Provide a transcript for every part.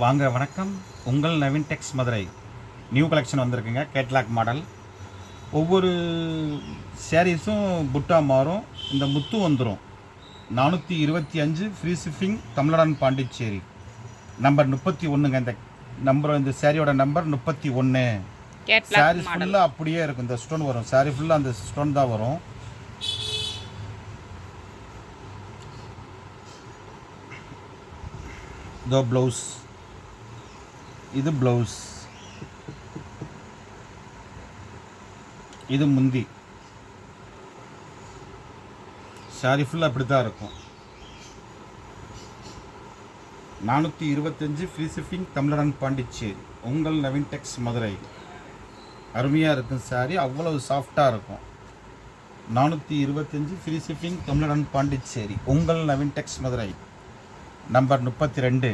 வாங்க வணக்கம். உங்கள் Naveen Tex Madurai. New collection வந்திருக்குங்க. Catalogue model. ஒவ்வொரு சாரீஸும் புட்டா மாறும். இந்த முத்து வந்துடும். 425 free shipping, Tamil Nadu Pondicherry. Number 31ங்க. இந்த சாரியோட நம்பர் 31. சாரீஸ் ஃபுல்லாக அப்படியே இருக்கும். இந்த ஸ்டோன் வரும். சாரீ ஃபுல்லாக அந்த ஸ்டோன் தான் வரும். இதோ ப்ளவுஸ். இது ப்ளவுஸ். இது முந்தி. சாரி ஃபுல்லாக அப்படி தான் இருக்கும். 425 ஃப்ரீ ஷிப்பிங், தமிழ்நாடு பாண்டிச்சேரி. உங்கள் நவீன் டெக்ஸ் மதுரை. அருமையாக இருக்கும் சாரி. அவ்வளவு சாஃப்டாக இருக்கும். 425 ஃப்ரீ ஷிப்பிங், தமிழ்நாடு பாண்டிச்சேரி. உங்கள் Naveen Tex Madurai. Number 32.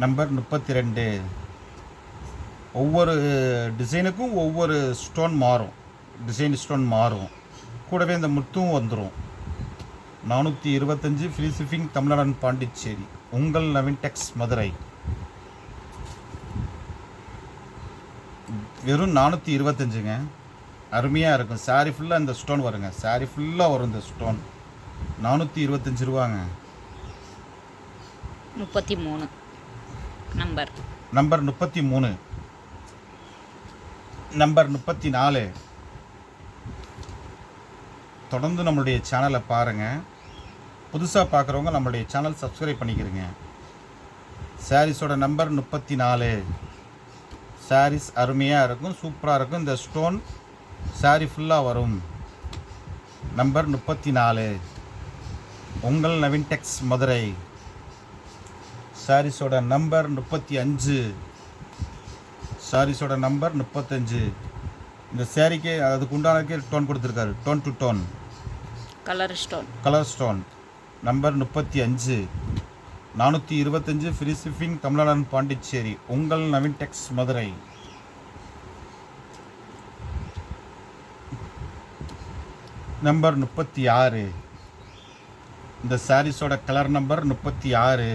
Number 32. ஒவ்வொரு டிசைனுக்கும் ஒவ்வொரு ஸ்டோன் மாறும். டிசைன் ஸ்டோன் மாறும். கூடவே இந்த முத்தும் வந்துடும். 425 ஃப்ரீ ஷிப்பிங், தமிழ்நாடு பாண்டிச்சேரி. உங்கள் நவீன் டெக்ஸ் மதுரை. வெறும் 425ங்க. அருமையாக இருக்கும். சாரி ஃபுல்லாக இந்த ஸ்டோன் வருங்க. சாரி ஃபுல்லாக வரும் இந்த ஸ்டோன். 425 ரூபாங்க. 33 நம்பர் 33. நம்பர் 34. தொடர்ந்து நம்மளுடைய சேனலை பாருங்கள். புதுசாக பார்க்குறவங்க நம்மளுடைய சேனல் சப்ஸ்கிரைப் பண்ணிக்கிறங்க. சாரீஸோட நம்பர் 34. சாரீஸ் அருமையாக இருக்கும். சூப்பராக இருக்கும். இந்த ஸ்டோன் சாரீ ஃபுல்லாக வரும். நம்பர் 34. உங்கள் நவீன் டெக்ஸ் மதுரை. சாரீஸோட நம்பர் 35. சாரீஸோட நம்பர் 35. இந்த சாரீக்கு அதுக்கு உண்டானக்கே டோன் கொடுத்துருக்காரு. Tone to tone colour stone. Number 35. 425 free shipping, Tamil Nadu Pondicherry. உங்கள் நவீன் டெக்ஸ் மதுரை. நம்பர் 36. இந்த சாரீஸோட colour number 36.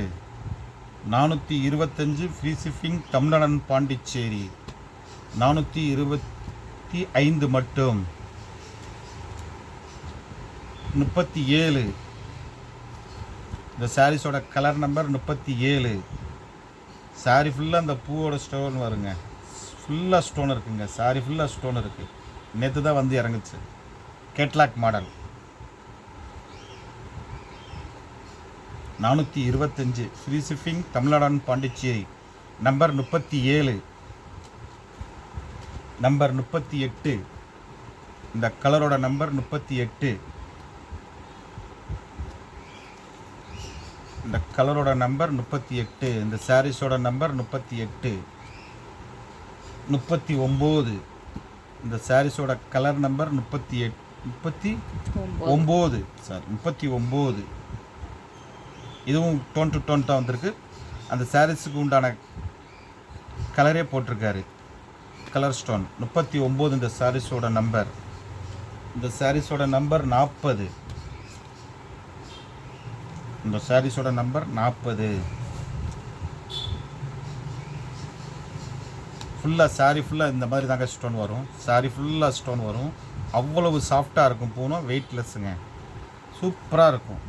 425 free shipping, Tamil Nadu Pondicherry. 425 மட்டும். 37. இந்த சாரீஸோட கலர் நம்பர் 37. சாரீ ஃபுல்லாக அந்த பூவோட ஸ்டோன் வருங்க. ஃபுல்லாக ஸ்டோன் இருக்குங்க. சாரீ ஃபுல்லாக ஸ்டோன் இருக்குது. நேற்று தான் வந்து இறங்குச்சு. Catalogue model. 425 free shipping, Tamil Nadu Pondicherry. Number 37. Number 38. இந்த கலரோட நம்பர் 38. இந்த கலரோட நம்பர் 38. இந்த சாரீஸோட நம்பர் 38. 39. இந்த சாரீஸோட கலர் நம்பர் 39. சாரி 39. இதுவும் டோன் டு டோன் தான் வந்திருக்கு. அந்த சாரீஸுக்கு உண்டான கலரே போட்டிருக்காரு. Colour stone. 39 இந்த சாரீஸோட நம்பர். இந்த சாரீஸோட நம்பர் 40. இந்த சாரீஸோட நம்பர் 40. ஃபுல்லாக சாரீ ஃபுல்லாக இந்த மாதிரி தாங்க ஸ்டோன் வரும். சாரீ ஃபுல்லாக ஸ்டோன் வரும். அவ்வளவு சாஃப்டாக இருக்கும். பூனம் வெயிட்லெஸ்ஸுங்க. சூப்பராக இருக்கும்.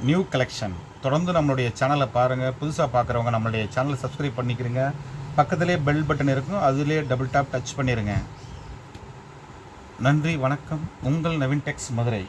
New collection. தொடர்ந்து நம்மளுடைய சேனலை பாருங்கள். புதுசாக பார்க்குறவங்க நம்மளுடைய சேனலை சப்ஸ்கிரைப் பண்ணிக்கிறங்க. பக்கத்துலேயே பெல் பட்டன் இருக்கும். அதுலேயே டபுள் டாப் டச் பண்ணிடுங்க. நன்றி, வணக்கம். உங்கள் நவீன் டெக்ஸ் மதுரை.